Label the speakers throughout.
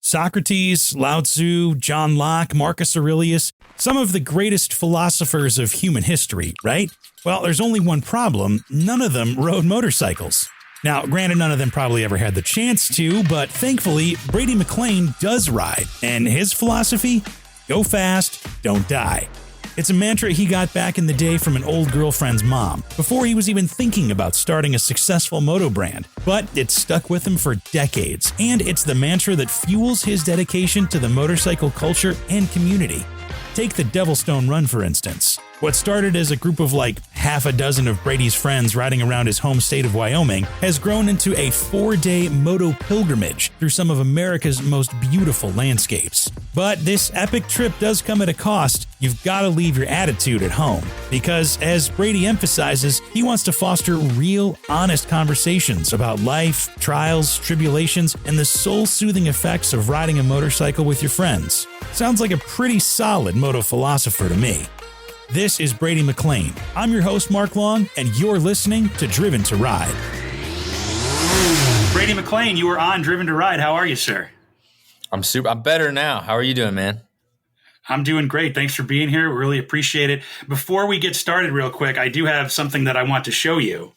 Speaker 1: Socrates, Lao Tzu, John Locke, Marcus Aurelius, some of the greatest philosophers of human history, right? Well, there's only one problem. None of them rode motorcycles. Now, granted, none of them probably ever had the chance to, but thankfully, Brady McLean does ride. And his philosophy? Go fast, don't die. It's a mantra he got back in the day from an old girlfriend's mom, before he was even thinking about starting a successful moto brand. But it stuck with him for decades, and it's the mantra that fuels his dedication to the motorcycle culture and community. Take the DevilStone Run, for instance. What started as a group of like half a dozen of Brady's friends riding around his home state of Wyoming has grown into a 4-day moto pilgrimage through some of America's most beautiful landscapes. But this epic trip does come at a cost. You've got to leave your attitude at home. Because, as Brady emphasizes, he wants to foster real, honest conversations about life, trials, tribulations, and the soul-soothing effects of riding a motorcycle with your friends. Sounds like a pretty solid moto philosopher to me. This is Brady McLean. I'm your host, Mark Long, and you're listening to Driven to Ride. Brady McLean, you are on Driven to Ride. How are you, sir?
Speaker 2: I'm better now. How are you doing, man?
Speaker 1: I'm doing great. Thanks for being here. We really appreciate it. Before we get started real quick, I do have something that I want to show you.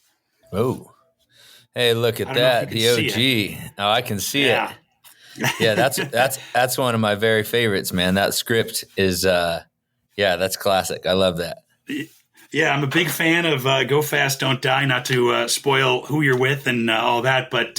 Speaker 2: Oh, hey, look at that. The OG. Oh, I can see it. Yeah, that's one of my very favorites, man. That script is, that's classic. I love that.
Speaker 1: Yeah, I'm a big fan of Go Fast, Don't Die, not to spoil who you're with and all that, but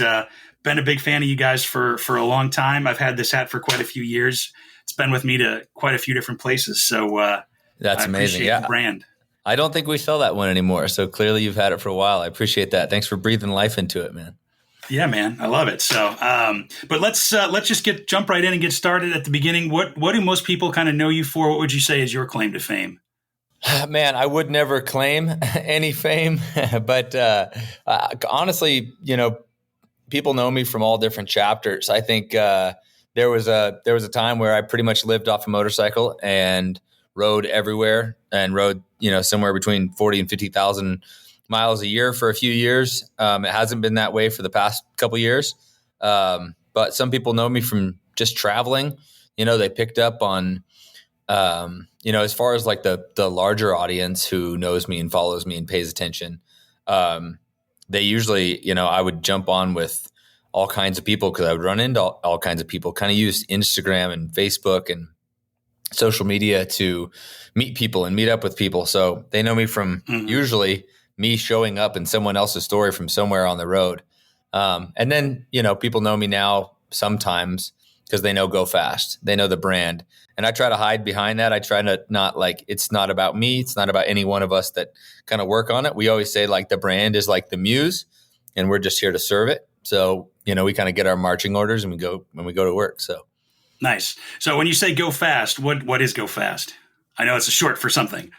Speaker 1: been a big fan of you guys for a long time. I've had this hat for quite a few years. It's been with me to quite a few different places, so
Speaker 2: that's
Speaker 1: I
Speaker 2: amazing.
Speaker 1: Appreciate the brand.
Speaker 2: I don't think we sell that one anymore, so clearly you've had it for a while. I appreciate that. Thanks for breathing life into it, man.
Speaker 1: Yeah, man, I love it. So, but let's just jump right in and get started at the beginning. What do most people kind of know you for? What would you say is your claim to fame?
Speaker 2: Man, I would never claim any fame, but honestly, people know me from all different chapters. I think there was a time where I pretty much lived off a motorcycle and rode everywhere and rode somewhere between 40 and 50,000 miles a year for a few years. It hasn't been that way for the past couple years. But some people know me from just traveling. They picked up on, as far as like the larger audience who knows me and follows me and pays attention. They usually, I would jump on with all kinds of people because I would run into all kinds of people, kind of use Instagram and Facebook and social media to meet people and meet up with people. So they know me from usually me showing up in someone else's story from somewhere on the road. And then, people know me now sometimes because they know Go Fast. They know the brand. And I try to hide behind that. I try to not it's not about me. It's not about any one of us that kind of work on it. We always say the brand is like the muse and we're just here to serve it. So, we kind of get our marching orders and when we go to work. So
Speaker 1: nice. So when you say Go Fast, what is Go Fast? I know it's a short for something.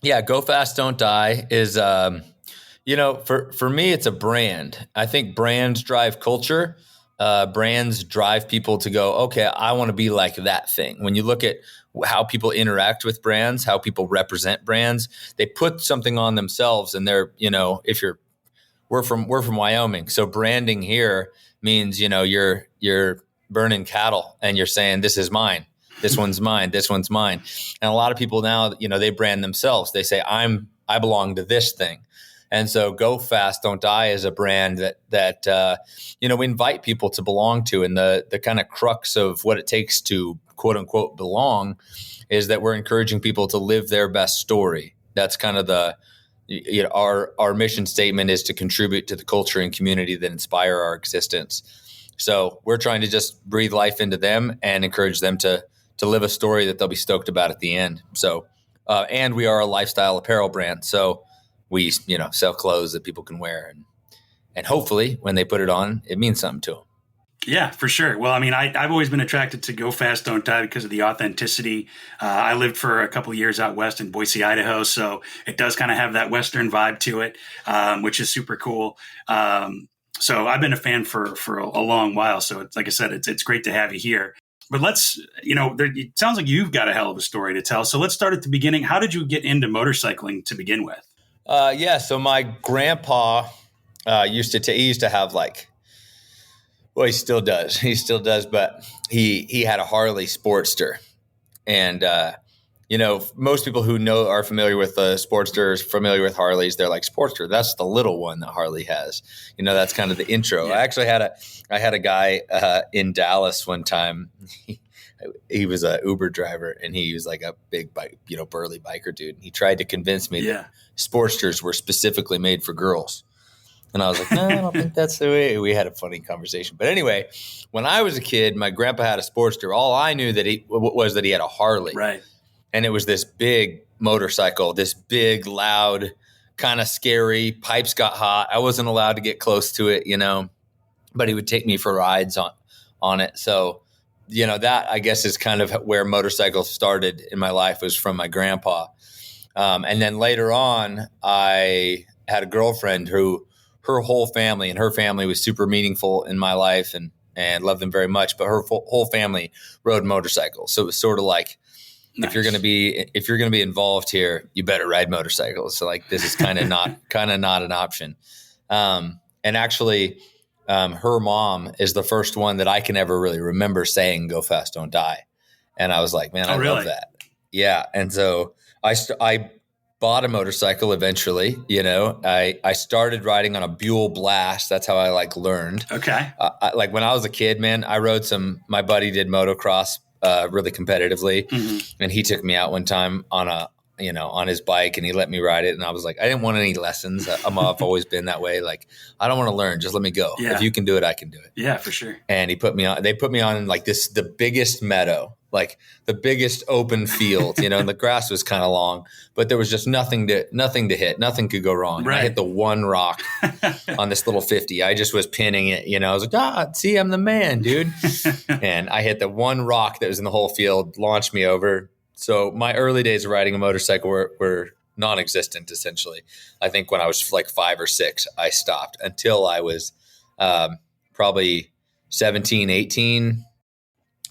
Speaker 2: Yeah, Go Fast, Don't Die is, for me, it's a brand. I think brands drive culture. Brands drive people to go, okay, I want to be like that thing. When you look at how people interact with brands, how people represent brands, they put something on themselves, and they're, we're from Wyoming, so branding here means you're burning cattle and you're saying this is mine. This one's mine. This one's mine. And a lot of people now, they brand themselves. They say, I belong to this thing. And so Go Fast, Don't Die is a brand that we invite people to belong to. And the kind of crux of what it takes to quote unquote belong is that we're encouraging people to live their best story. That's kind of our mission statement is to contribute to the culture and community that inspire our existence. So we're trying to just breathe life into them and encourage them to live a story that they'll be stoked about at the end. So, and we are a lifestyle apparel brand. So we, sell clothes that people can wear and hopefully when they put it on, it means something to them.
Speaker 1: Yeah, for sure. Well, I mean, I've always been attracted to Go Fast, Don't Die because of the authenticity. I lived for a couple of years out west in Boise, Idaho. So it does kind of have that Western vibe to it, which is super cool. So I've been a fan for a long while. So it's, like I said, it's great to have you here. But let's, it sounds like you've got a hell of a story to tell. So let's start at the beginning. How did you get into motorcycling to begin with?
Speaker 2: So my grandpa used to have Well, he still does. He still does, but he had a Harley Sportster, and most people who are familiar with Sportsters, familiar with Harleys. They're like, Sportster, that's the little one that Harley has. That's kind of the intro.
Speaker 1: Yeah.
Speaker 2: I actually had a guy in Dallas one time. He was a Uber driver, and he was like a big bike, burly biker dude. And he tried to convince me that Sportsters were specifically made for girls. And I was like, no, I don't think that's the way. We had a funny conversation. But anyway, when I was a kid, my grandpa had a Sportster. All I knew that he had a Harley.
Speaker 1: Right.
Speaker 2: And it was this big motorcycle, this big, loud, kind of scary. Pipes got hot. I wasn't allowed to get close to it, but he would take me for rides on it. So, that I guess is kind of where motorcycles started in my life, was from my grandpa. And then later on, I had a girlfriend who, her whole family, and her family was super meaningful in my life, and loved them very much. But her whole family rode motorcycles. So it was sort of like, nice. If you're going to be involved here, you better ride motorcycles. So like, this is kind of not an option. And actually, her mom is the first one that I can ever really remember saying, "Go fast, don't die." And I was like, man, I love that. Yeah. And so I bought a motorcycle eventually. I started riding on a Buell Blast. That's how I learned.
Speaker 1: Okay.
Speaker 2: Like when I was a kid, man, I rode my buddy did motocross really competitively. Mm-hmm. And he took me out one time on his bike, and he let me ride it. And I was like, I didn't want any lessons. I've always been that way. Like, I don't want to learn. Just let me go. Yeah. If you can do it, I can do it.
Speaker 1: Yeah, for sure.
Speaker 2: And they put me on the biggest meadow, like the biggest open field, and the grass was kind of long, but there was just nothing to hit. Nothing could go wrong. Right. I hit the one rock on this little 50. I just was pinning it, I was like, see, I'm the man, dude. And I hit the one rock that was in the whole field, launched me over. So my early days of riding a motorcycle were non-existent, essentially. I think when I was like 5 or 6, I stopped until I was probably 17, 18.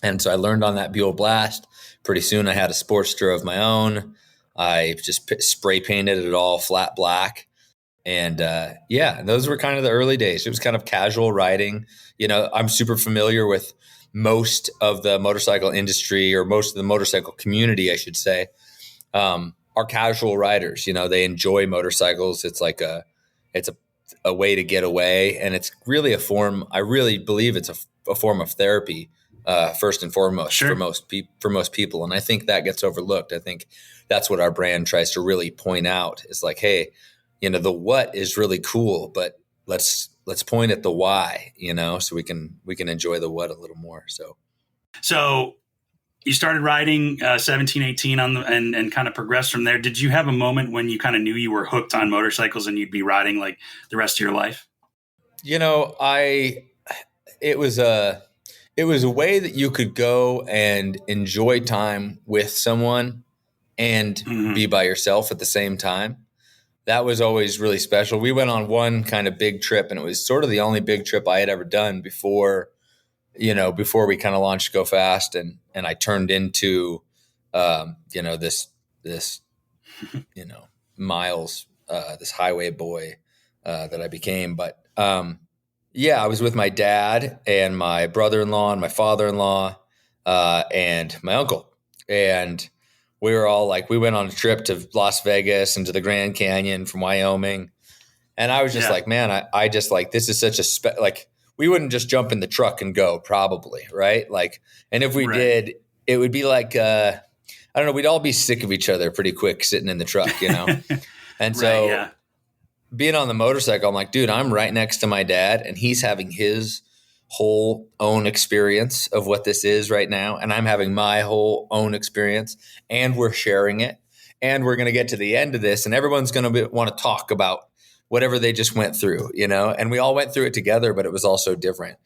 Speaker 2: And so I learned on that Buell Blast. Pretty soon I had a Sportster of my own. I just spray painted it all flat black. And those were kind of the early days. It was kind of casual riding. I'm super familiar with most of the motorcycle industry, or most of the motorcycle community, I should say, are casual riders. They enjoy motorcycles. It's like it's a way to get away. And it's really a form, I really believe it's a form of therapy. First and foremost, sure. for most people. And I think that gets overlooked. I think that's what our brand tries to really point out, is like, hey, the what is really cool, but let's point at the why, so we can enjoy the what a little more. So you started riding 17, 18 and kind of progressed from there. Did you have a moment when you kind of knew you were hooked on motorcycles and you'd be riding like the rest of your life? It was a way that you could go and enjoy time with someone and mm-hmm. be by yourself at the same time. That was always really special. We went on one kind of big trip, and it was sort of the only big trip I had ever done before we kind of launched Go Fast, and I turned into, this miles, this highway boy that I became. But I was with my dad and my brother-in-law and my father-in-law and my uncle. And we were all we went on a trip to Las Vegas and to the Grand Canyon from Wyoming. And I was just like, man, I just this is such a we wouldn't just jump in the truck and go, probably. Right. And if we did, it would be I don't know, we'd all be sick of each other pretty quick sitting in the truck, And so being on the motorcycle, I'm like, dude, I'm right next to my dad, and he's having his whole own experience of what this is right now. And I'm having my whole own experience, and we're sharing it. And we're going to get to the end of this, and everyone's going to want to talk about whatever they just went through, and we all went through it together, but it was also different.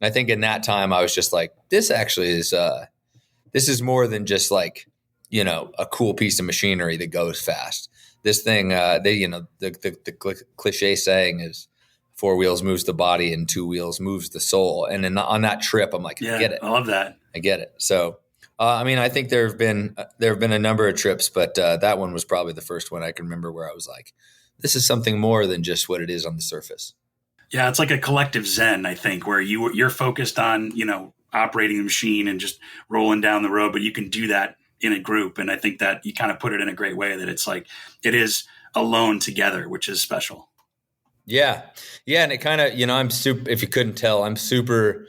Speaker 2: I think in that time I was just like, this actually is, this is more than just a cool piece of machinery that goes fast. This thing, the cliche saying is 4 wheels moves the body and 2 wheels moves the soul. And then on that trip, I'm like, I get it.
Speaker 1: I love that.
Speaker 2: I get it. So, I think there have been a number of trips, but that one was probably the first one I can remember where I was like, this is something more than just what it is on the surface.
Speaker 1: Yeah, it's like a collective zen, I think, where you're focused on, operating the machine and just rolling down the road, but you can do that in a group. And I think that you kind of put it in a great way that it's like it is alone together, which is special.
Speaker 2: Yeah. Yeah. And it kind of, I'm super, if you couldn't tell, I'm super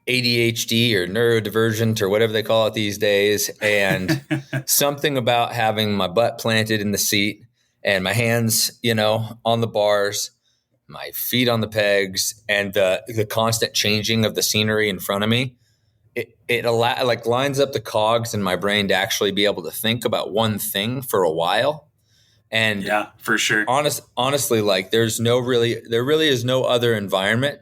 Speaker 2: ADHD or neurodivergent or whatever they call it these days. And something about having my butt planted in the seat and my hands, on the bars, my feet on the pegs, and the constant changing of the scenery in front of me, it lines up the cogs in my brain to actually be able to think about one thing for a while. And
Speaker 1: yeah, for sure.
Speaker 2: Honestly, like there really is no other environment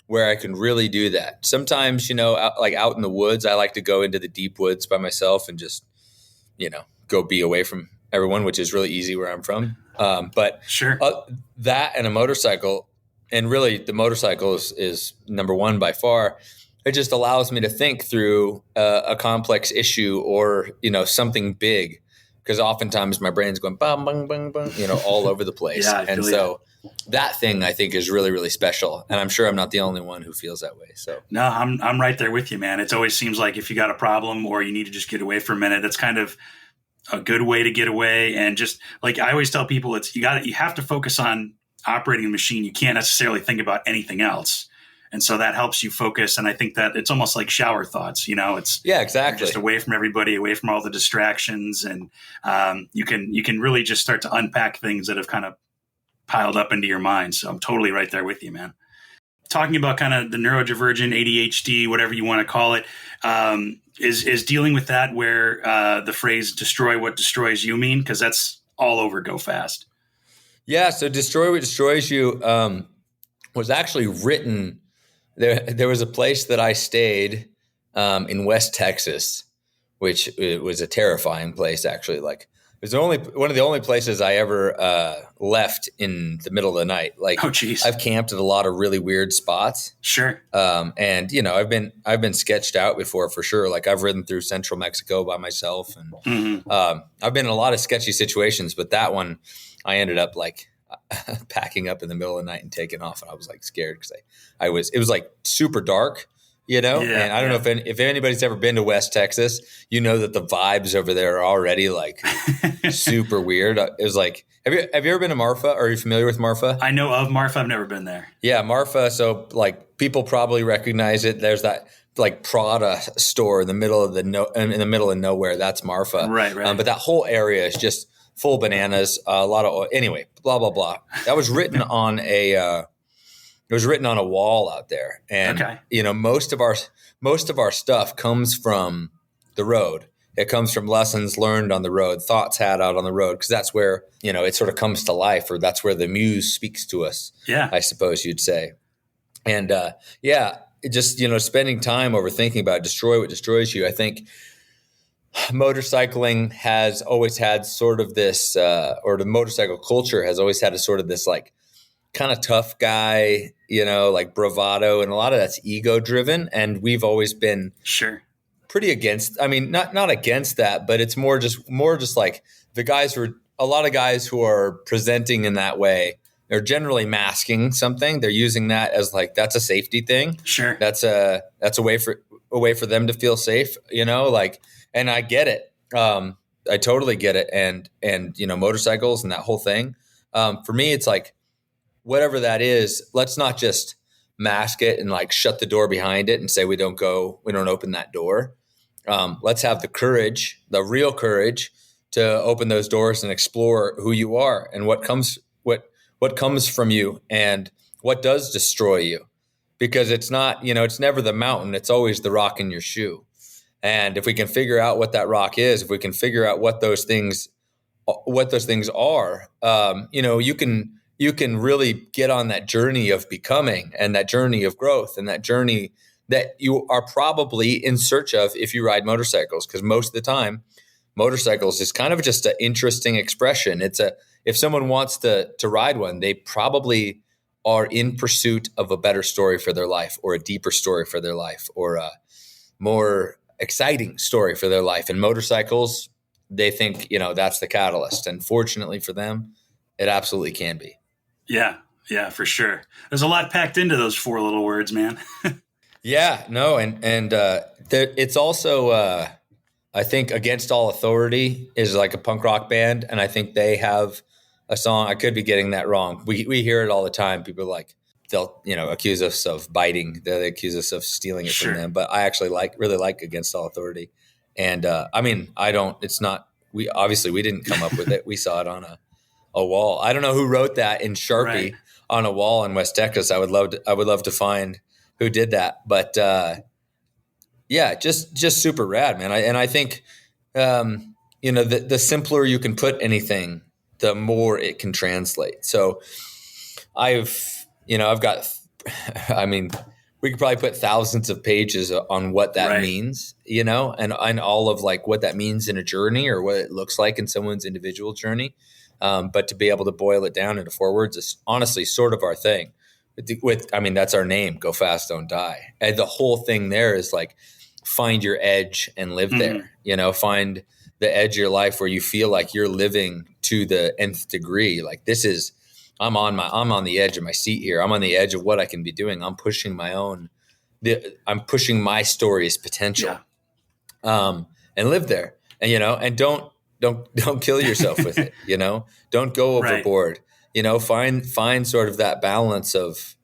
Speaker 2: where I can really do that. Sometimes, out in the woods, I like to go into the deep woods by myself and just, go be away from everyone, which is really easy where I'm from. But
Speaker 1: sure,
Speaker 2: that and a motorcycle, and really the motorcycle is number one by far. It just allows me to think through a complex issue or, something big. Because oftentimes my brain's going bang, bang, bang, bang, all over the place.
Speaker 1: Yeah,
Speaker 2: and so that thing I think is really, really special. And I'm sure I'm not the only one who feels that way. So
Speaker 1: no, I'm right there with you, man. It always seems like if you got a problem or you need to just get away for a minute, that's kind of a good way to get away. And just like I always tell people, you have to focus on operating the machine. You can't necessarily think about anything else. And so that helps you focus. And I think that it's almost like shower thoughts, it's
Speaker 2: exactly
Speaker 1: just away from everybody, away from all the distractions. And you can really just start to unpack things that have kind of piled up into your mind. So I'm totally right there with you, man. Talking about kind of the neurodivergent, ADHD, whatever you want to call it, is dealing with that where the phrase destroy what destroys you mean? Because that's all over Go Fast.
Speaker 2: Yeah. So destroy what destroys you was actually written. There was a place that I stayed in West Texas, which it was a terrifying place, actually. Like it was one of the only places I ever left in the middle of the night. Like,
Speaker 1: oh, geez.
Speaker 2: I've camped at a lot of really weird spots.
Speaker 1: Sure.
Speaker 2: And I've been sketched out before for sure. Like I've ridden through central Mexico by myself, and I've been in a lot of sketchy situations. But that one, I ended up like packing up in the middle of the night and taking off, and I was like scared because it was like super dark, and I don't know if anybody's ever been to West Texas, that the vibes over there are already like super weird. It was like, have you ever been to Marfa? Are you familiar with Marfa?
Speaker 1: I know of Marfa. I've never been there.
Speaker 2: Yeah, Marfa. So like people probably recognize it. There's that like Prada store in the middle of nowhere. That's Marfa.
Speaker 1: Right.
Speaker 2: But that whole area is just full bananas, a lot of oil. Anyway, blah blah blah. That was written on a wall out there, and most of our stuff comes from the road. It comes from lessons learned on the road, thoughts had out on the road, because that's where it sort of comes to life, or that's where the muse speaks to us.
Speaker 1: Yeah,
Speaker 2: I suppose you'd say. And it just spending time over thinking about destroy what destroys you. I think motorcycling has always had sort of this, or the motorcycle culture has always had a sort of this like kind of tough guy, like bravado, and a lot of that's ego driven. And we've always been pretty against, I mean, not against that, but it's more just like a lot of guys who are presenting in that way, they're generally masking something. They're using that as like, that's a safety thing.
Speaker 1: Sure.
Speaker 2: That's a way for them to feel safe, and I get it. I totally get it. And motorcycles and that whole thing. For me, it's like, whatever that is, let's not just mask it and like shut the door behind it and say we don't open that door. Let's have the real courage to open those doors and explore who you are and what comes from you and what does destroy you. Because it's not, it's never the mountain, it's always the rock in your shoe. And if we can figure out what that rock is, if we can figure out what those things are, you can really get on that journey of becoming and that journey of growth and that journey that you are probably in search of if you ride motorcycles. Because most of the time, motorcycles is kind of just an interesting expression. If someone wants to ride one, they probably are in pursuit of a better story for their life, or a deeper story for their life, or a more exciting story for their life. And motorcycles, they think, that's the catalyst. And fortunately for them, it absolutely can be.
Speaker 1: Yeah. Yeah, for sure. There's a lot packed into those four little words, man.
Speaker 2: Yeah, no, it's also I think Against All Authority is like a punk rock band, and I think they have a song. I could be getting that wrong. We hear it all the time. People are like they'll accuse us of biting. They accuse us of stealing it
Speaker 1: Sure.
Speaker 2: from them. But I actually really like Against All Authority, and I mean I don't. It's not. We obviously we didn't come up with it. We saw it on a wall. I don't know who wrote that in Sharpie
Speaker 1: Right.
Speaker 2: on a wall in West Texas. I would love to find who did that. But yeah, just super rad, man. I think the simpler you can put anything, the more it can translate. So I've got I mean, we could probably put thousands of pages on what that
Speaker 1: Right.
Speaker 2: means, and all of like what that means in a journey or what it looks like in someone's individual journey. But to be able to boil it down into 4 words is honestly sort of our thing. That's our name, Go Fast, Don't Die. And the whole thing there is like, find your edge and live there, find the edge of your life where you feel like you're living to the nth degree. Like I'm on the edge of my seat here. I'm on the edge of what I can be doing. I'm pushing I'm pushing my story's potential, and live there and don't kill yourself with it. Don't go overboard, find sort of that balance of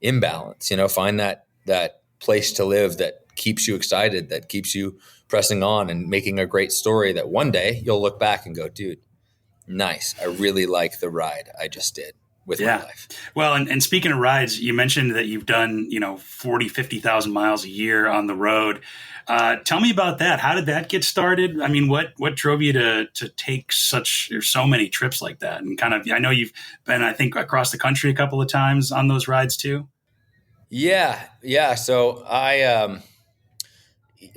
Speaker 2: imbalance, find that place to live that keeps you excited, that keeps you pressing on and making a great story that one day you'll look back and go, dude, nice. I really like the ride I just did with my life.
Speaker 1: Well, and speaking of rides, you mentioned that you've done, 40, 50,000 miles a year on the road. Tell me about that. How did that get started? I mean, what drove you to take so many trips like that? And kind of, I know you've been, I think, across the country a couple of times on those rides too.
Speaker 2: Yeah. So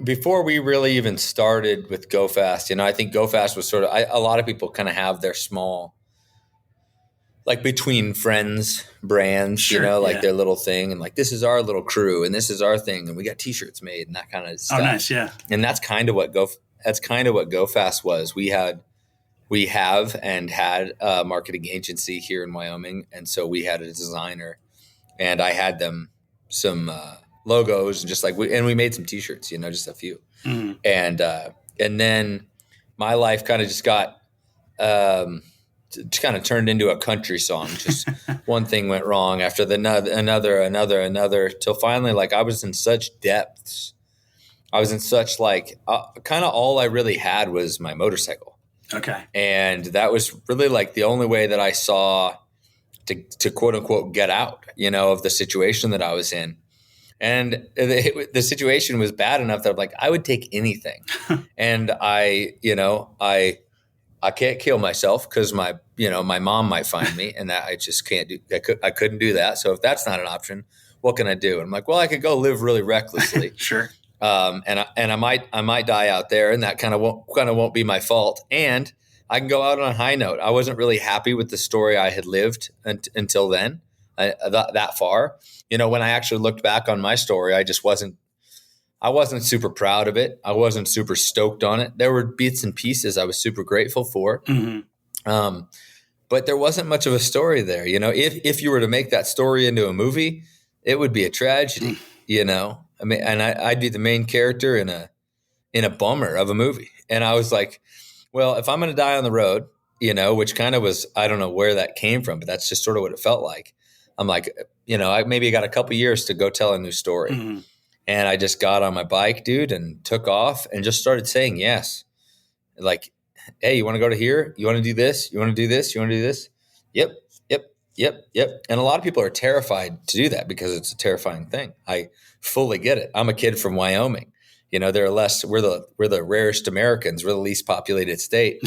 Speaker 2: before we really even started with Go Fast, I think Go Fast was sort of, a lot of people kind of have their small, like between friends brands, their little thing. And like, this is our little crew and this is our thing. And we got t-shirts made and that kind of stuff.
Speaker 1: Oh, nice. Yeah.
Speaker 2: And that's kind of what Go Fast was. We have and had a marketing agency here in Wyoming. And so we had a designer and I had them some, logos and just like we made some t-shirts, just a few. Mm-hmm. And then my life kind of just got, kind of turned into a country song. Just one thing went wrong after another, till finally, like I was in such depths. I was in such like, kind of all I really had was my motorcycle.
Speaker 1: Okay. And
Speaker 2: that was really like the only way that I saw to quote unquote get out, of the situation that I was in. And the situation was bad enough that I'm like, I would take anything. And I can't kill myself because my mom might find me and that I just can't do, I couldn't do that. So if that's not an option, what can I do? And I'm like, well, I could go live really recklessly.
Speaker 1: Sure.
Speaker 2: And I might die out there and that kind of won't be my fault. And I can go out on a high note. I wasn't really happy with the story I had lived until then, that far. When I actually looked back on my story, I wasn't super proud of it. I wasn't super stoked on it. There were bits and pieces I was super grateful for. Mm-hmm. But there wasn't much of a story there. If you were to make that story into a movie, it would be a tragedy, I mean, and I'd be the main character in a bummer of a movie. And I was like, well, if I'm going to die on the road, which kind of was, I don't know where that came from, but that's just sort of what it felt like. I'm like, I maybe got a couple years to go tell a new story. Mm-hmm. And I just got on my bike, dude, and took off and just started saying yes. Like, hey, you want to go to here? You want to do this? You want to do this? You want to do this? Yep. And a lot of people are terrified to do that because it's a terrifying thing. I fully get it. I'm a kid from Wyoming. We're the rarest Americans. We're the least populated state.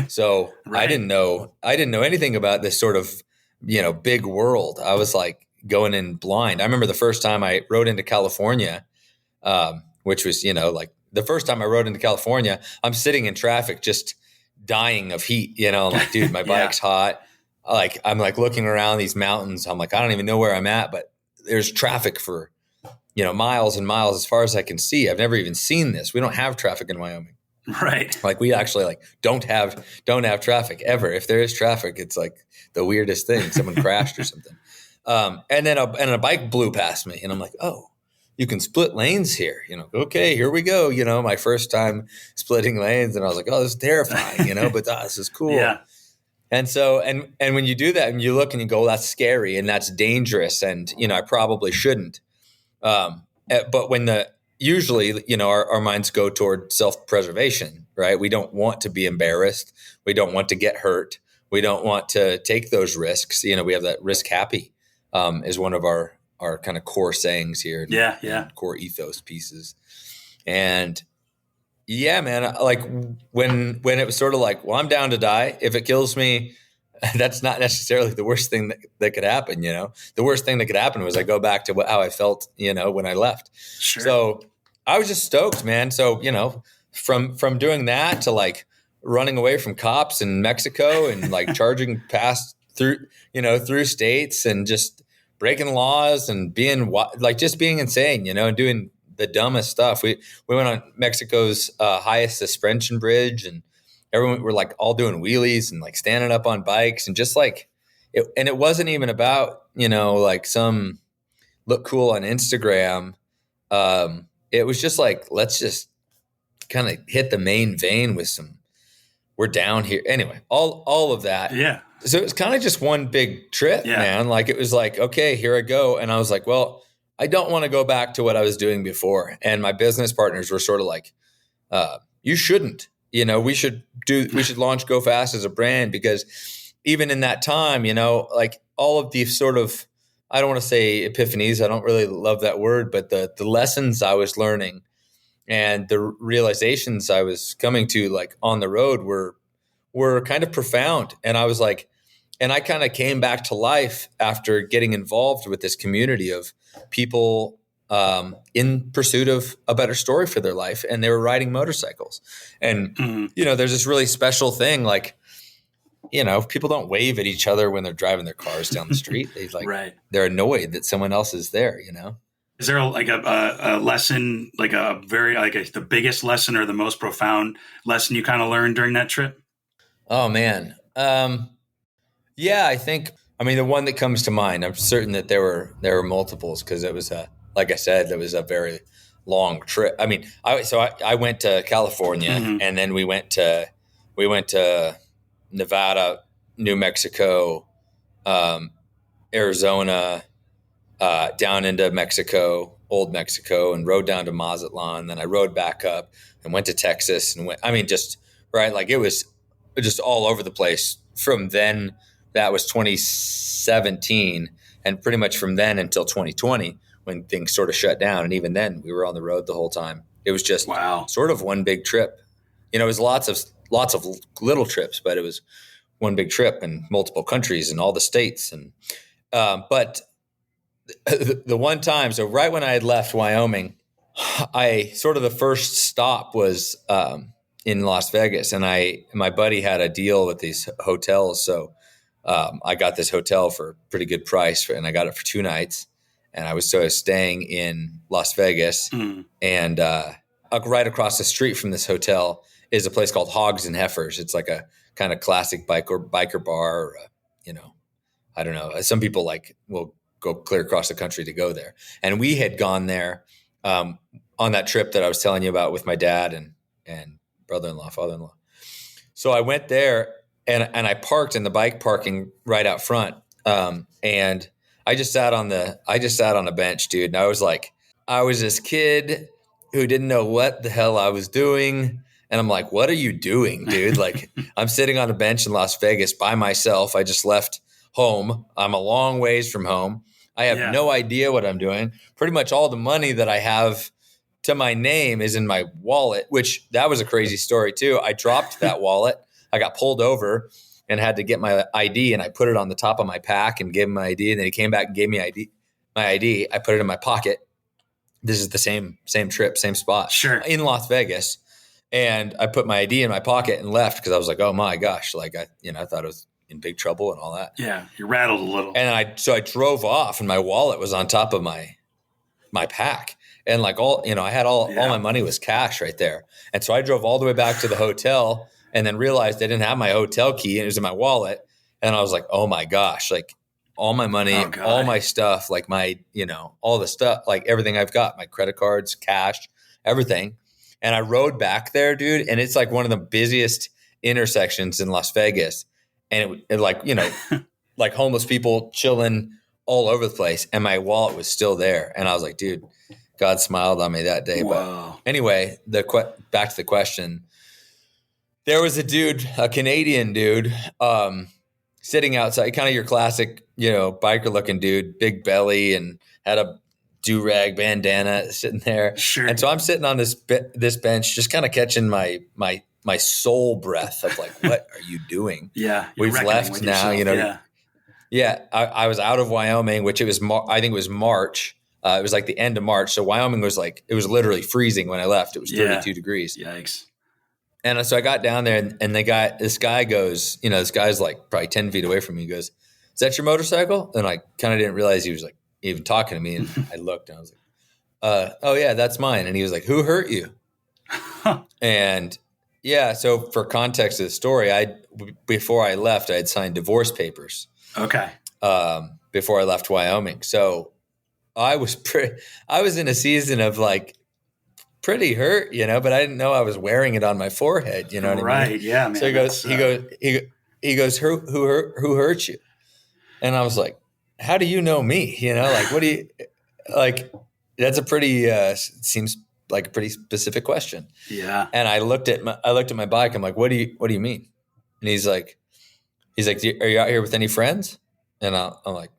Speaker 2: So right. I didn't know anything about this sort of, big world. I was like going in blind. I remember the first time I rode into California, which was, like the first time I rode into California, I'm sitting in traffic, just dying of heat, like, dude, my bike's hot. Like, I'm like looking around these mountains. I'm like, I don't even know where I'm at, but there's traffic for, miles and miles as far as I can see. I've never even seen this. We don't have traffic in Wyoming.
Speaker 3: Right.
Speaker 2: Like we actually like don't have traffic ever. If there is traffic, it's like the weirdest thing. Someone crashed or something. And then a bike blew past me, and I'm like, oh, you can split lanes here. Okay, here we go. My first time splitting lanes, and I was like, oh, this is terrifying. But this is cool.
Speaker 3: Yeah.
Speaker 2: And so, and when you do that and you look and you go, that's scary and that's dangerous, and I probably shouldn't. But when usually, our minds go toward self-preservation, right? We don't want to be embarrassed. We don't want to get hurt. We don't want to take those risks. We have that risk happy, is one of our kind of core sayings here. And core ethos pieces. And yeah, man, like when it was sort of like, well, I'm down to die. If it kills me, that's not necessarily the worst thing that could happen. The worst thing that could happen was I go back to how I felt, when I left.
Speaker 3: Sure.
Speaker 2: So I was just stoked, man. So, from doing that to like running away from cops in Mexico and like charging past through states and just breaking laws and being insane, and doing the dumbest stuff. We went on Mexico's highest suspension bridge, and everyone were like all doing wheelies and like standing up on bikes and just like it. And it wasn't even about, like some look cool on Instagram. It was just like, let's just kind of hit the main vein with we're down here. Anyway, all of that.
Speaker 3: Yeah.
Speaker 2: So it was kind of just one big trip, man. Like it was like, okay, here I go. And I was like, well, I don't want to go back to what I was doing before. And my business partners were sort of like, you shouldn't, we should launch Go Fast as a brand, because even in that time, like all of these sort of, I don't want to say epiphanies. I don't really love that word, but the lessons I was learning and the realizations I was coming to like on the road were kind of profound. And I was like, and I kind of came back to life after getting involved with this community of people in pursuit of a better story for their life. And they were riding motorcycles. And, there's this really special thing, like, people don't wave at each other when they're driving their cars down the street. They
Speaker 3: right.
Speaker 2: They're annoyed that someone else is there,
Speaker 3: Is there like a lesson, like the biggest lesson or the most profound lesson you kind of learned during that trip?
Speaker 2: Oh, man. Yeah, I think, the one that comes to mind, I'm certain that there were multiples, because it was like I said, it was a very long trip. I went to California, and then we went to Nevada, New Mexico, Arizona, down into Mexico, old Mexico, and rode down to Mazatlan. Then I rode back up and went to Texas and it was just all over the place. From then, that was 2017, and pretty much from then until 2020, when things sort of shut down. And even then, we were on the road the whole time. It was just sort of one big trip. It was lots of little trips, but it was one big trip in multiple countries and all the states. And but the one time, so right when I had left Wyoming, the first stop was in Las Vegas, and my buddy had a deal with these hotels, so I got this hotel for a pretty good price, and I got it for 2 nights, and I was staying in Las Vegas, and right across the street from this hotel is a place called Hogs and Heifers. It's like a kind of classic biker bar, or I don't know. Some people will go clear across the country to go there. And we had gone there on that trip that I was telling you about with my dad and brother-in-law, father-in-law. So I went there and I parked in the bike parking right out front. And I just sat on a bench, dude. And I was this kid who didn't know what the hell I was doing. And I'm like, what are you doing, dude? Like, I'm sitting on a bench in Las Vegas by myself. I just left home. I'm a long ways from home. I have no idea what I'm doing. Pretty much all the money that I have to my name is in my wallet, which that was a crazy story too. I dropped that wallet. I got pulled over and had to get my ID, and I put it on the top of my pack and gave him my ID. And then he came back and gave me my ID. I put it in my pocket. This is the same trip, same spot.
Speaker 3: Sure. In
Speaker 2: Las Vegas. And I put my ID in my pocket and left because I was like, oh my gosh, I thought I was in big trouble and all that.
Speaker 3: Yeah, you rattled a little.
Speaker 2: And I drove off, and my wallet was on top of my pack. And like I had all my money was cash right there. And so I drove all the way back to the hotel and then realized I didn't have my hotel key and it was in my wallet. And I was like, oh my gosh, like all my money, all my stuff, like my, all the stuff, like everything I've got, my credit cards, cash, everything. And I rode back there, dude. And it's like one of the busiest intersections in Las Vegas. And it like, like homeless people chilling all over the place. And my wallet was still there. And I was like, dude, God smiled on me that day.
Speaker 3: Wow.
Speaker 2: But anyway, back to the question. There was a Canadian dude, sitting outside, kind of your classic, biker looking dude, big belly and had a do-rag bandana sitting there.
Speaker 3: Sure.
Speaker 2: And so I'm sitting on this bench, just kind of catching my soul breath of like, what are you doing?
Speaker 3: Yeah.
Speaker 2: We've left now, Yeah. I was out of Wyoming, which I think it was March. It was like the end of March. So Wyoming was like, it was literally freezing when I left. It was 32 degrees.
Speaker 3: Yikes.
Speaker 2: And so I got down there and this guy goes, this guy's like probably 10 feet away from me. He goes, is that your motorcycle? And I kind of didn't realize he was like even talking to me. And I looked and I was like, oh yeah, that's mine. And he was like, who hurt you? And yeah. So for context of the story, before I left, I had signed divorce papers.
Speaker 3: Okay.
Speaker 2: Before I left Wyoming. So I was in a season of like pretty hurt, but I didn't know I was wearing it on my forehead. You know what I mean? Right.
Speaker 3: Yeah. Man,
Speaker 2: so he goes, who hurt you? And I was like, how do you know me? Like, what do you like? That's a pretty, seems like a pretty specific question.
Speaker 3: Yeah.
Speaker 2: And I looked at my bike. I'm like, what do you mean? And he's like, are you out here with any friends? And I'm like,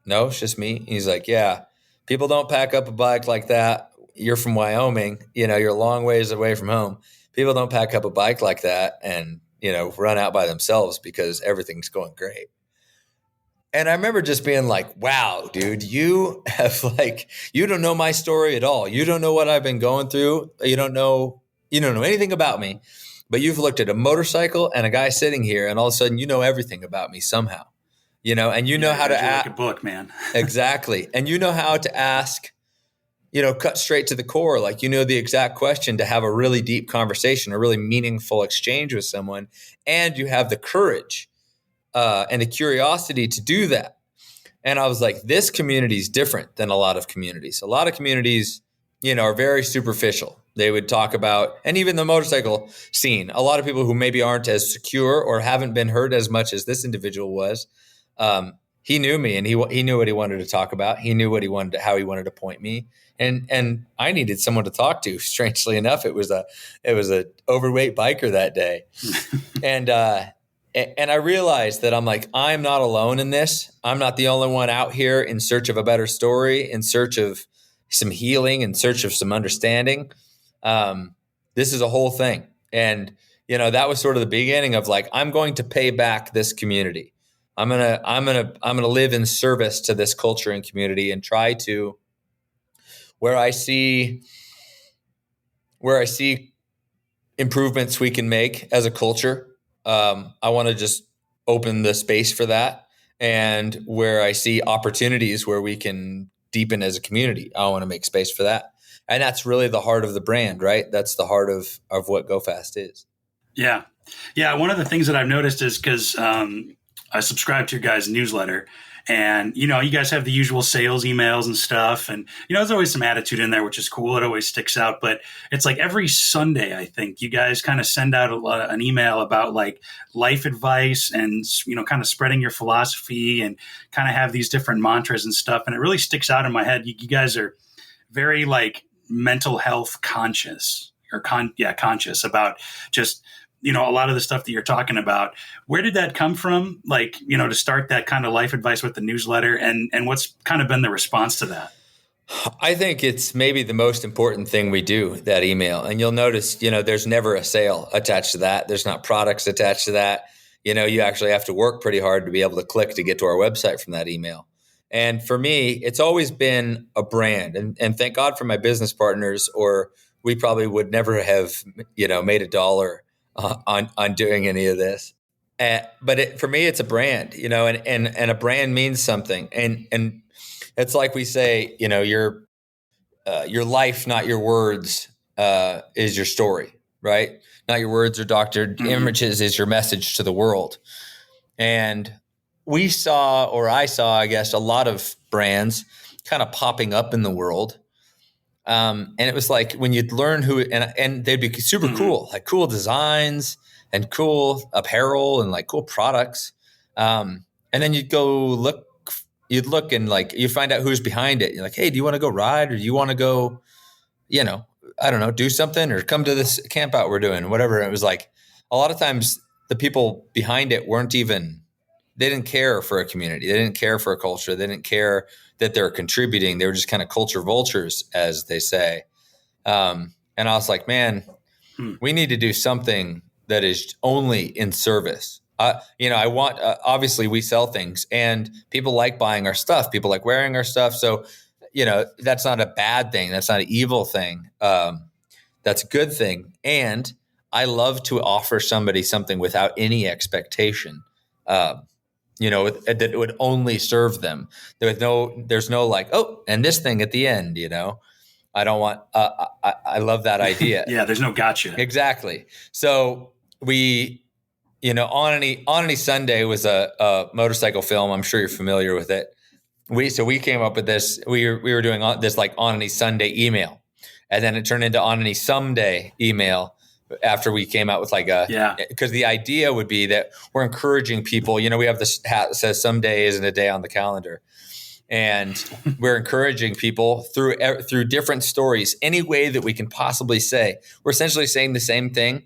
Speaker 2: no, it's just me. And he's like, yeah, people don't pack up a bike like that. You're from Wyoming, you're a long ways away from home. People don't pack up a bike like that and, run out by themselves because everything's going great. And I remember just being like, wow, dude, you don't know my story at all. You don't know what I've been going through. You don't know anything about me, but you've looked at a motorcycle and a guy sitting here and all of a sudden, everything about me somehow, and how to ask
Speaker 3: like a book, man.
Speaker 2: Exactly. And how to ask, cut straight to the core, like, the exact question to have a really deep conversation, a really meaningful exchange with someone. And you have the courage and the curiosity to do that. And I was like, this community is different than a lot of communities. A lot of communities, are very superficial. They would talk about, and even the motorcycle scene, a lot of people who maybe aren't as secure or haven't been hurt as much as this individual was. He knew me and he knew what he wanted to talk about. He knew how he wanted to point me. And I needed someone to talk to. Strangely enough, it was a overweight biker that day. And I realized that I'm not alone in this. I'm not the only one out here in search of a better story, in search of some healing, in search of some understanding. This is a whole thing. And, that was sort of the beginning of like, I'm going to pay back this community. I'm going to live in service to this culture and community and try to, where I see improvements we can make as a culture. I want to just open the space for that. And where I see opportunities where we can deepen as a community, I want to make space for that. And that's really the heart of the brand, right? That's the heart of what Go Fast is. Yeah.
Speaker 3: Yeah. One of the things that I've noticed is because I subscribe to your guys' newsletter. And, you guys have the usual sales emails and stuff. And, there's always some attitude in there, which is cool. It always sticks out. But it's like every Sunday, I think, you guys kind of send out an email about like life advice and, kind of spreading your philosophy and kind of have these different mantras and stuff. And it really sticks out in my head. You guys are very like mental health conscious conscious about just a lot of the stuff that you're talking about. Where did that come from? Like, to start that kind of life advice with the newsletter, and what's kind of been the response to that?
Speaker 2: I think it's maybe the most important thing we do, that email. And you'll notice, there's never a sale attached to that. There's not products attached to that. You actually have to work pretty hard to be able to click to get to our website from that email. And for me, it's always been a brand. And thank God for my business partners, or we probably would never have, made a dollar on doing any of this. But for me, it's a brand, and a brand means something. And it's like we say, your life, not your words, is your story, right? Not your words or doctored images is your message to the world. And I saw, I guess, a lot of brands kind of popping up in the world. And it was like when you'd learn and they'd be super cool, like cool designs and cool apparel and like cool products. And then you'd look and like you find out who's behind it. You're like, hey, do you want to go ride, or do you want to go, I don't know, do something, or come to this camp out we're doing, whatever. And it was like a lot of times the people behind it they didn't care for a community. They didn't care for a culture. They didn't care that they're contributing. They were just kind of culture vultures, as they say. And I was like, man, we need to do something that is only in service. I want, obviously we sell things and people like buying our stuff. People like wearing our stuff. So, that's not a bad thing. That's not an evil thing. That's a good thing. And I love to offer somebody something without any expectation. That would only serve them. There's no like, oh, and this thing at the end, I don't want, I love that idea.
Speaker 3: Yeah. There's no gotcha.
Speaker 2: Exactly. So we, On Any Sunday was a motorcycle film. I'm sure you're familiar with it. We came up with this, we were doing this like On Any Sunday email, and then it turned into On Any Someday email after we came out with because the idea would be that we're encouraging people, we have this hat that says someday isn't a day on the calendar. And we're encouraging people through different stories, any way that we can possibly say. We're essentially saying the same thing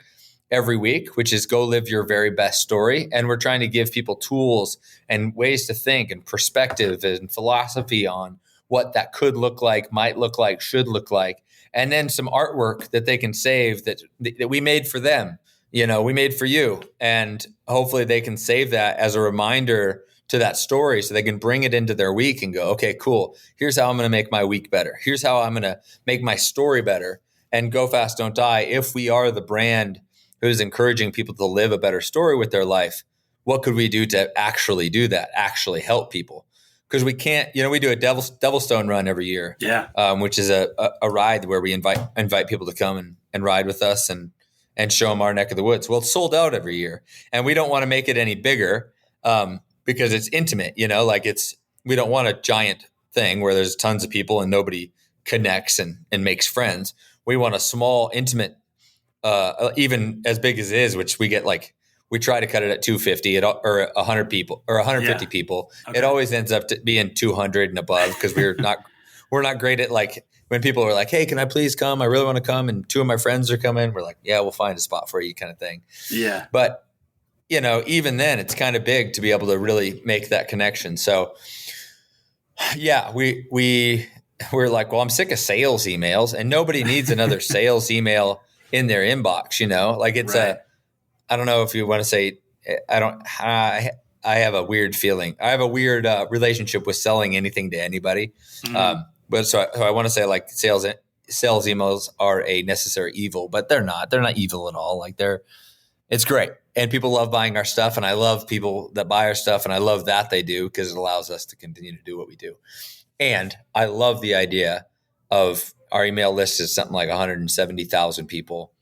Speaker 2: every week, which is go live your very best story. And we're trying to give people tools and ways to think and perspective and philosophy on what that could look like, might look like, should look like. And then some artwork that they can save that we made for them, we made for you. And hopefully they can save that as a reminder to that story so they can bring it into their week and go, okay, cool. Here's how I'm going to make my week better. Here's how I'm going to make my story better. And Go Fast, Don't Die. If we are the brand who's encouraging people to live a better story with their life, what could we do to actually do that, actually help people? Because we can't, we do a DevilStone Run every year, which is a ride where we invite people to come and ride with us and show them our neck of the woods. Well, it's sold out every year, and we don't want to make it any bigger because it's intimate. We don't want a giant thing where there's tons of people and nobody connects and makes friends. We want a small, intimate, even as big as it is, which we get we try to cut it at 250 or 100 people or 150 people. Okay. It always ends up being 200 and above because we're not great at when people are like, hey, can I please come? I really want to come. And two of my friends are coming. We're like, yeah, we'll find a spot for you kind of thing. Yeah. But, even then it's kind of big to be able to really make that connection. So yeah, we're like, well, I'm sick of sales emails, and nobody needs another sales email in their inbox, it's I don't know if you want to say, I have a weird feeling. I have a weird relationship with selling anything to anybody. But so I want to say sales emails are a necessary evil, but they're not evil at all. It's great. And people love buying our stuff. And I love people that buy our stuff. And I love that they do because it allows us to continue to do what we do. And I love the idea of our email list is something like 170,000 people.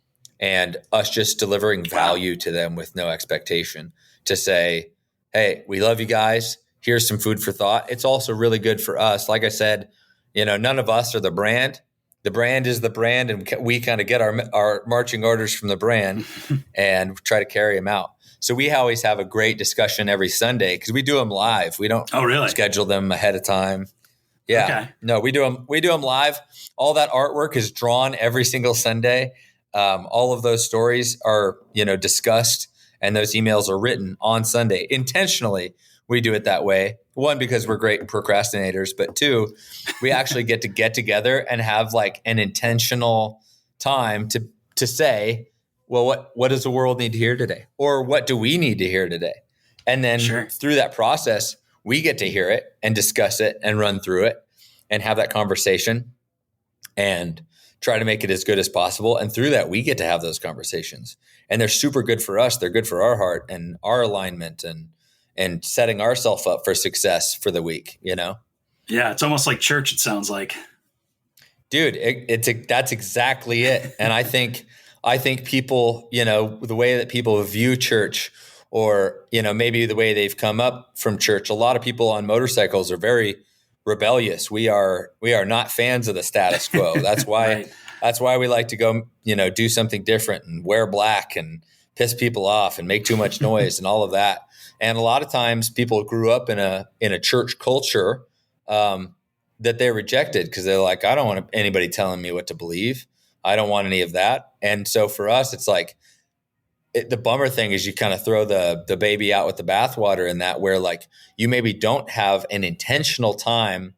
Speaker 2: And us just delivering value to them with no expectation to say, hey, we love you guys. Here's some food for thought. It's also really good for us. Like I said, none of us are the brand. The brand is the brand, and we kind of get our marching orders from the brand and try to carry them out. So we always have a great discussion every Sunday because we do them live. We don't schedule them ahead of time. Yeah. Okay. No, we do them live. All that artwork is drawn every single Sunday. All of those stories are, discussed, and those emails are written on Sunday. Intentionally, we do it that way. One, because we're great procrastinators, but two, we actually get together and have an intentional time to say, well, what does the world need to hear today? Or what do we need to hear today? And then through that process, we get to hear it and discuss it and run through it and have that conversation and try to make it as good as possible. And through that, we get to have those conversations, and they're super good for us. They're good for our heart and our alignment and setting ourselves up for success for the week, Yeah.
Speaker 3: It's almost like church. It sounds like.
Speaker 2: Dude, that's exactly it. And I think people, the way that people view church, or, maybe the way they've come up from church, a lot of people on motorcycles are very rebellious. We are not fans of the status quo. That's why,
Speaker 3: Right.
Speaker 2: that's why we like to go, do something different and wear black and piss people off and make too much noise and all of that. And a lot of times people grew up in a church culture, that they rejected, because they're like, I don't want anybody telling me what to believe. I don't want any of that. And so for us, it's like, the bummer thing is you kind of throw the baby out with the bathwater in that, where like you maybe don't have an intentional time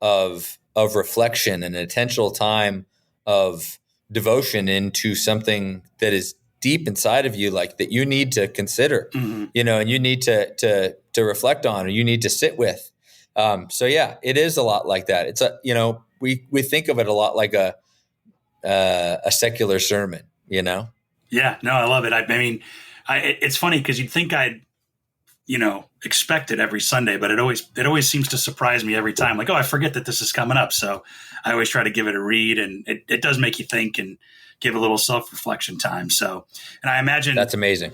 Speaker 2: of reflection and an intentional time of devotion into something that is deep inside of you, like that you need to consider, and you need to reflect on, or you need to sit with. So yeah, it is a lot like that. It's we think of it a lot like a secular sermon,
Speaker 3: Yeah, no, I love it. I mean, it's funny because you'd think I'd, expect it every Sunday, but it always seems to surprise me every time. Like, oh, I forget that this is coming up. So I always try to give it a read, and it does make you think and give a little self-reflection time. So, and I imagine
Speaker 2: that's amazing.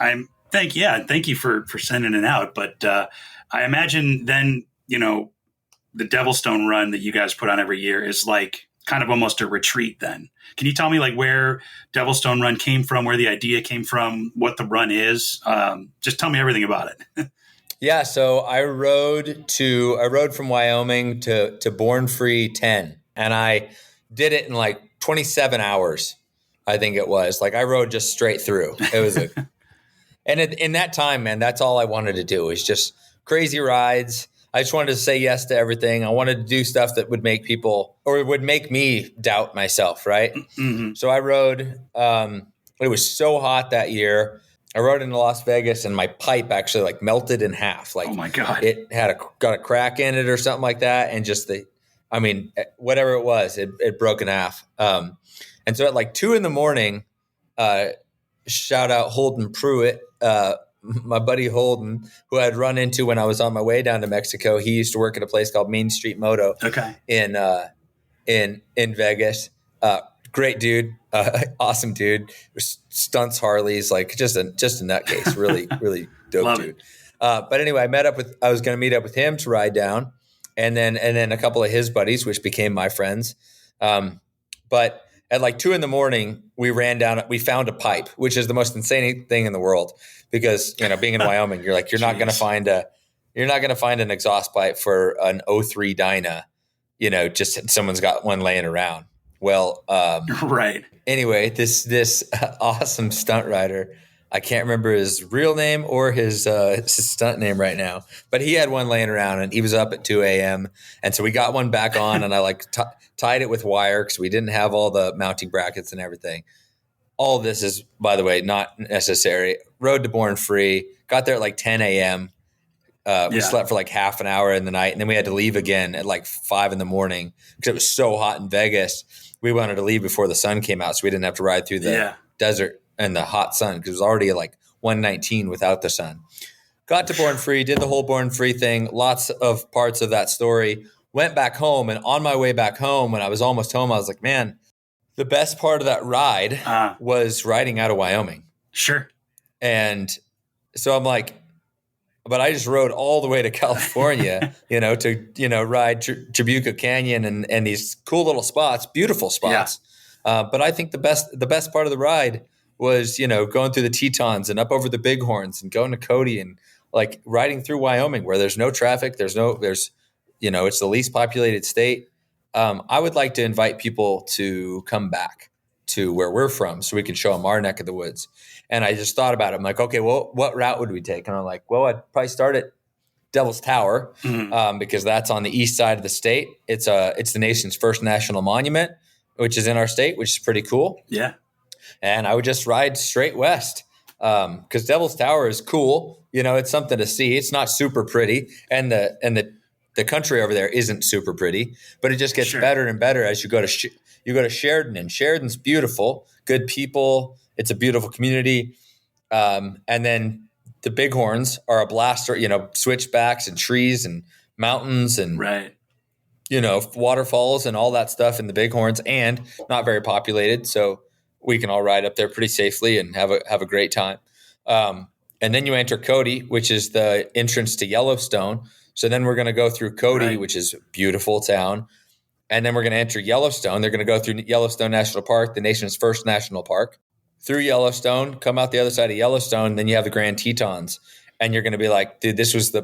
Speaker 3: Thank you for sending it out. But I imagine then, the DevilStone Run that you guys put on every year is like kind of almost a retreat then. Can you tell me like where DevilStone Run came from, where the idea came from, what the run is? Just tell me everything about it.
Speaker 2: Yeah. So I rode from Wyoming to Born Free 10, and I did it in like 27 hours. I think it was like, I rode just straight through. It was and in that time, man, that's all I wanted to do, is just crazy rides. I just wanted to say yes to everything. I wanted to do stuff that would make people, or would make me doubt myself. Right.
Speaker 3: Mm-hmm.
Speaker 2: So I rode, it was so hot that year. I rode into Las Vegas, and my pipe actually like melted in half. Like,
Speaker 3: oh my God,
Speaker 2: it had got a crack in it or something like that. And just whatever it was, it broke in half. And so at like 2 a.m, shout out Holden Pruitt, my buddy Holden, who I'd run into when I was on my way down to Mexico. He used to work at a place called Main Street Moto.
Speaker 3: Okay.
Speaker 2: In Vegas. Great dude. Awesome dude. Stunts Harleys, like just a nutcase. Really, really dope dude. But anyway, I was going to meet up with him to ride down, and then a couple of his buddies, which became my friends. But at like 2 a.m, we found a pipe, which is the most insane thing in the world, because, being in Wyoming, you're like, you're not going to find an exhaust pipe for an 03 Dyna, just someone's got one laying around. Well,
Speaker 3: right.
Speaker 2: Anyway, this awesome stunt rider, I can't remember his real name or his stunt name right now, but he had one laying around, and he was up at 2 a.m. And so we got one back on, and I like tied it with wire, because we didn't have all the mounting brackets and everything. All of this is, by the way, not necessary. Rode to Born Free, got there at like 10 a.m. We slept for like half an hour in the night, and then we had to leave again at like 5 a.m. because it was so hot in Vegas. We wanted to leave before the sun came out, so we didn't have to ride through the desert and the hot sun, because it was already like 119 without the sun. Got to Born Free, did the whole Born Free thing, lots of parts of that story. Went back home, and on my way back home, when I was almost home, I was like, man, the best part of that ride was riding out of Wyoming.
Speaker 3: Sure.
Speaker 2: And so I'm like, but I just rode all the way to California, to, ride Tribuca Canyon and these cool little spots, beautiful spots. Yeah. But I think the best part of the ride was, going through the Tetons and up over the Bighorns and going to Cody and like riding through Wyoming, where there's no traffic. It's the least populated state. I would like to invite people to come back to where we're from, so we can show them our neck of the woods. And I just thought about it. I'm like, okay, well, what route would we take? And I'm like, well, I'd probably start at Devil's Tower, because that's on the east side of the state. It's the nation's first national monument, which is in our state, which is pretty cool.
Speaker 3: Yeah.
Speaker 2: And I would just ride straight west, because Devil's Tower is cool. It's something to see. It's not super pretty, and the country over there isn't super pretty, but it just gets better and better as you go to Sheridan, and Sheridan's beautiful, good people. It's a beautiful community. And then the Bighorns are a blast, switchbacks and trees and mountains. And,
Speaker 3: right.
Speaker 2: waterfalls and all that stuff in the Bighorns, and not very populated. So we can all ride up there pretty safely and have a great time. And then you enter Cody, which is the entrance to Yellowstone. So then we're going to go through Cody,
Speaker 3: Right.
Speaker 2: which is a beautiful town. And then we're going to enter Yellowstone. They're going to go through Yellowstone National Park, the nation's first national park, through Yellowstone, come out the other side of Yellowstone. Then you have the Grand Tetons. And you're going to be like, dude, this was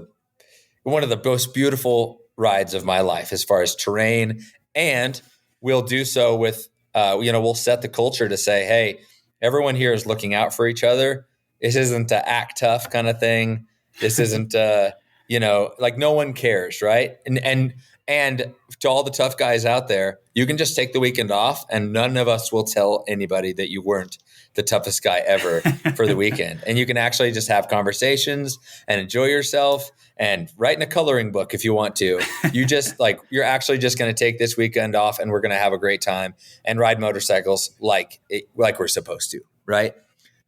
Speaker 2: one of the most beautiful rides of my life as far as terrain. And we'll do so with, we'll set the culture to say, hey, everyone here is looking out for each other. This isn't a act tough kind of thing. This isn't, like no one cares, right? And to all the tough guys out there, you can just take the weekend off and none of us will tell anybody that you weren't the toughest guy ever for the weekend. And you can actually just have conversations and enjoy yourself and write in a coloring book if you want to. You're actually just going to take this weekend off and we're going to have a great time and ride motorcycles like we're supposed to, right?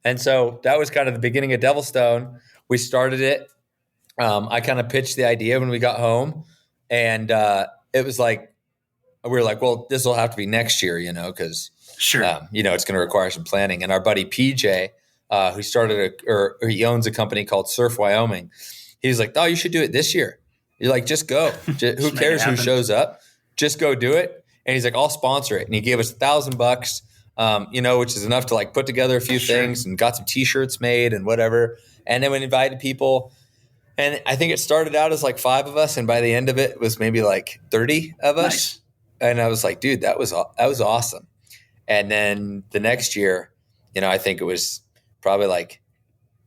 Speaker 2: And so that was kind of the beginning of DevilStone. We started it. I kind of pitched the idea when we got home, and it was like, we were like, well, this will have to be next year, because
Speaker 3: Sure.
Speaker 2: It's going to require some planning. And our buddy PJ, who he owns a company called Surf Wyoming. He's like, oh, you should do it this year. You're like, just go. Who cares who shows up? Just go do it. And he's like, I'll sponsor it. And he gave us $1,000, which is enough to like put together a few things, and got some t-shirts made and whatever. And then we invited people. And I think it started out as like 5 of us. And by the end of it was maybe like 30 of us.
Speaker 3: Nice.
Speaker 2: And I was like, dude, that was awesome. And then the next year, I think it was probably like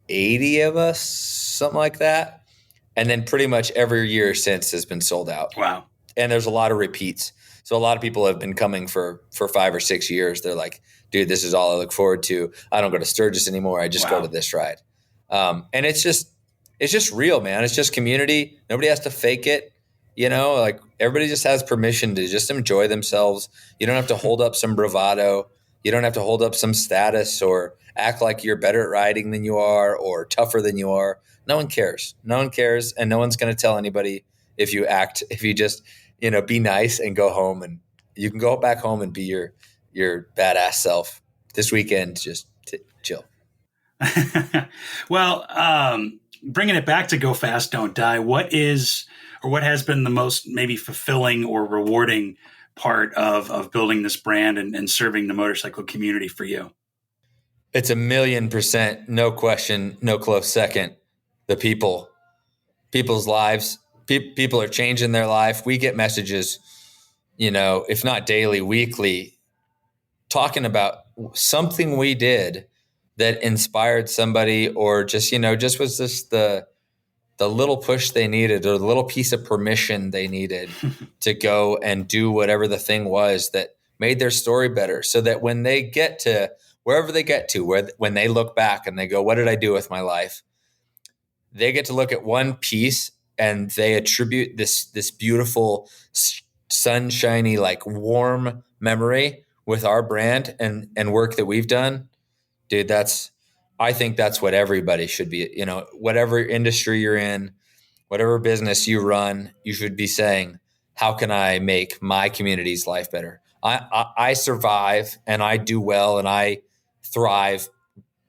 Speaker 2: 80 of us, something like that. And then pretty much every year since has been sold out.
Speaker 3: Wow.
Speaker 2: And there's a lot of repeats. So a lot of people have been coming for 5 or 6 years. They're like, dude, this is all I look forward to. I don't go to Sturgis anymore. I just go to this ride. And it's just real, man. It's just community. Nobody has to fake it. Like everybody just has permission to just enjoy themselves. You don't have to hold up some bravado. You don't have to hold up some status or act like you're better at riding than you are or tougher than you are. No one cares. No one cares. And no one's going to tell anybody if you just, be nice and go home, and you can go back home and be your badass self this weekend. Just chill.
Speaker 3: Well, bringing it back to Go Fast, Don't Die, what has been the most maybe fulfilling or rewarding part of building this brand and serving the motorcycle community for you?
Speaker 2: It's 1,000,000%, no question, no close second. The people's lives, people are changing their life. We get messages, if not daily, weekly, talking about something we did that inspired somebody, or just was just the little push they needed, or the little piece of permission they needed to go and do whatever the thing was that made their story better, so that when they get to wherever they get to, when they look back and they go, what did I do with my life? They get to look at one piece and they attribute this beautiful, sunshiny, like warm memory with our brand and work that we've done. Dude, I think that's what everybody should be, whatever industry you're in, whatever business you run, you should be saying, how can I make my community's life better? I survive and I do well and I thrive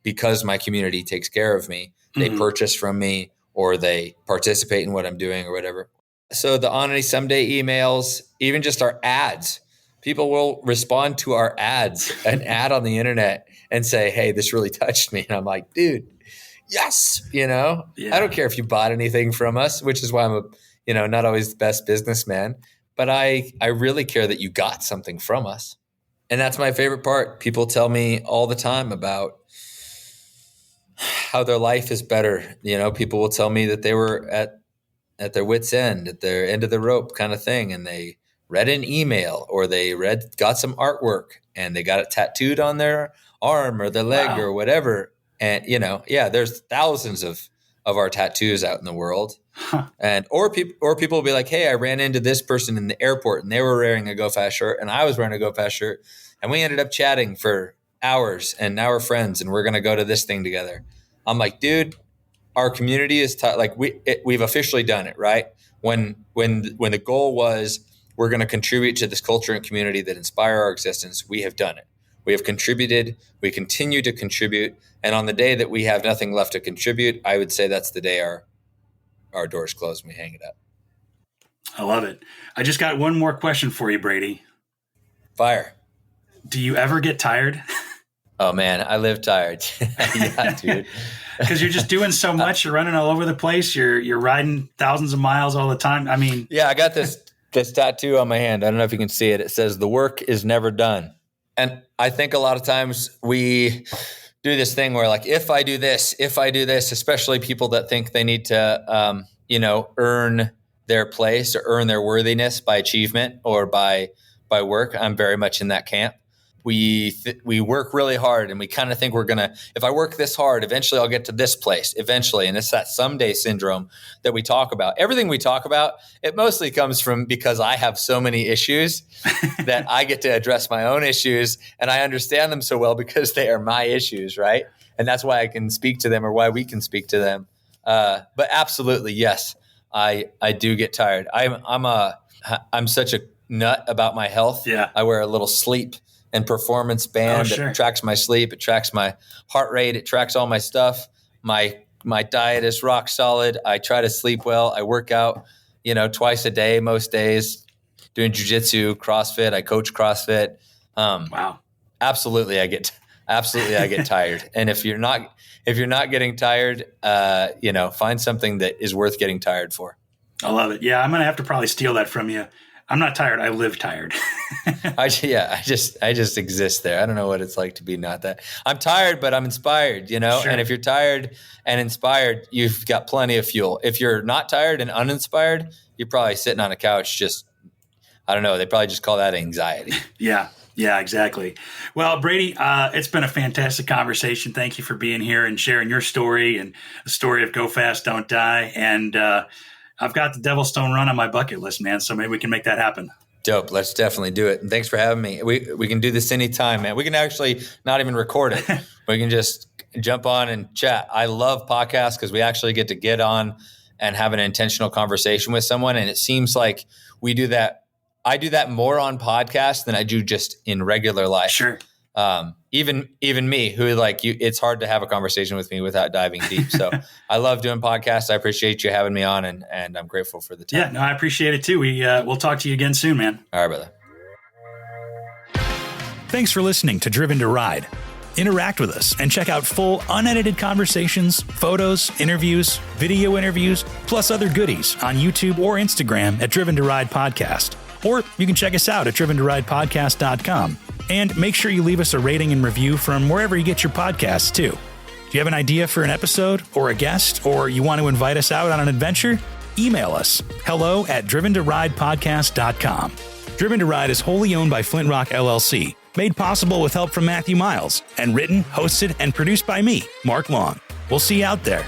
Speaker 2: because my community takes care of me. They purchase from me, or they participate in what I'm doing or whatever. So the On Any Someday emails, even just our ads, people will respond to our ads, an ad on the internet, and say, hey, this really touched me. And I'm like, dude, yes. Yeah. I don't care if you bought anything from us, which is why I'm not always the best businessman, but I really care that you got something from us. And that's my favorite part. People tell me all the time about how their life is better. People will tell me that they were at their wit's end, at their end of the rope kind of thing. And they read an email, or they got some artwork and they got it tattooed on their arm or their leg or whatever. And, there's thousands of our tattoos out in the world. And, or people will be like, hey, I ran into this person in the airport and they were wearing a Go Fast shirt and I was wearing a Go Fast shirt, and we ended up chatting for hours and now we're friends and we're going to go to this thing together. I'm like, dude, our community is we've officially done it, right? When the goal was, we're going to contribute to this culture and community that inspire our existence, we have done it. We have contributed. We continue to contribute. And on the day that we have nothing left to contribute, I would say that's the day our doors close and we hang it up.
Speaker 3: I love it. I just got one more question for you, Brady.
Speaker 2: Fire.
Speaker 3: Do you ever get tired?
Speaker 2: Oh, man, I live tired. Yeah, dude.
Speaker 3: Because you're just doing so much. You're running all over the place. You're riding thousands of miles all the time. I mean.
Speaker 2: Yeah, I got this tattoo on my hand. I don't know if you can see it. It says, "The work is never done." And I think a lot of times we do this thing where, like, if I do this, especially people that think they need to, earn their place or earn their worthiness by achievement or by work. I'm very much in that camp. We work really hard and we kind of think if I work this hard, eventually I'll get to this place eventually. And it's that someday syndrome that we talk about. Everything we talk about, it mostly comes from because I have so many issues that I get to address my own issues and I understand them so well because they are my issues. Right. And that's why I can speak to them or why we can speak to them. But absolutely, yes, I do get tired. I'm such a nut about my health.
Speaker 3: Yeah.
Speaker 2: I wear a little sleep and performance band that tracks my sleep. It tracks my heart rate. It tracks all my stuff. My diet is rock solid. I try to sleep well. I work out, twice a day, most days, doing jujitsu, CrossFit. I coach CrossFit.
Speaker 3: Wow.
Speaker 2: Absolutely. I get tired. And if you're not getting tired, find something that is worth getting tired for.
Speaker 3: I love it. Yeah. I'm going to have to probably steal that from you. I'm not tired. I live tired.
Speaker 2: I just exist there. I don't know what it's like to be not that. I'm tired, but I'm inspired, Sure. And if you're tired and inspired, you've got plenty of fuel. If you're not tired and uninspired, you're probably sitting on a couch just, I don't know. They probably just call that anxiety.
Speaker 3: Yeah, exactly. Well, Brady, it's been a fantastic conversation. Thank you for being here and sharing your story and the story of Go Fast, Don't Die. And, I've got the DevilStone Run on my bucket list, man. So maybe we can make that happen.
Speaker 2: Dope. Let's definitely do it. And thanks for having me. We can do this anytime, man. We can actually not even record it. We can just jump on and chat. I love podcasts because we actually get on and have an intentional conversation with someone. And it seems like we do that. I do that more on podcasts than I do just in regular life.
Speaker 3: Sure.
Speaker 2: Even me, who it's hard to have a conversation with me without diving deep. So I love doing podcasts. I appreciate you having me on, and I'm grateful for the time.
Speaker 3: Yeah, no, I appreciate it too. We'll talk to you again soon, man.
Speaker 2: All right, brother.
Speaker 1: Thanks for listening to Driven to Ride. Interact with us and check out full unedited conversations, photos, interviews, video interviews, plus other goodies on YouTube or Instagram at Driven to Ride Podcast. Or you can check us out at driventoridepodcast.com. And make sure you leave us a rating and review from wherever you get your podcasts, too. Do you have an idea for an episode or a guest, or you want to invite us out on an adventure? Email us, hello@driventoridepodcast.com. Driven to Ride is wholly owned by Flint Rock LLC, made possible with help from Matthew Miles, and written, hosted, and produced by me, Mark Long. We'll see you out there.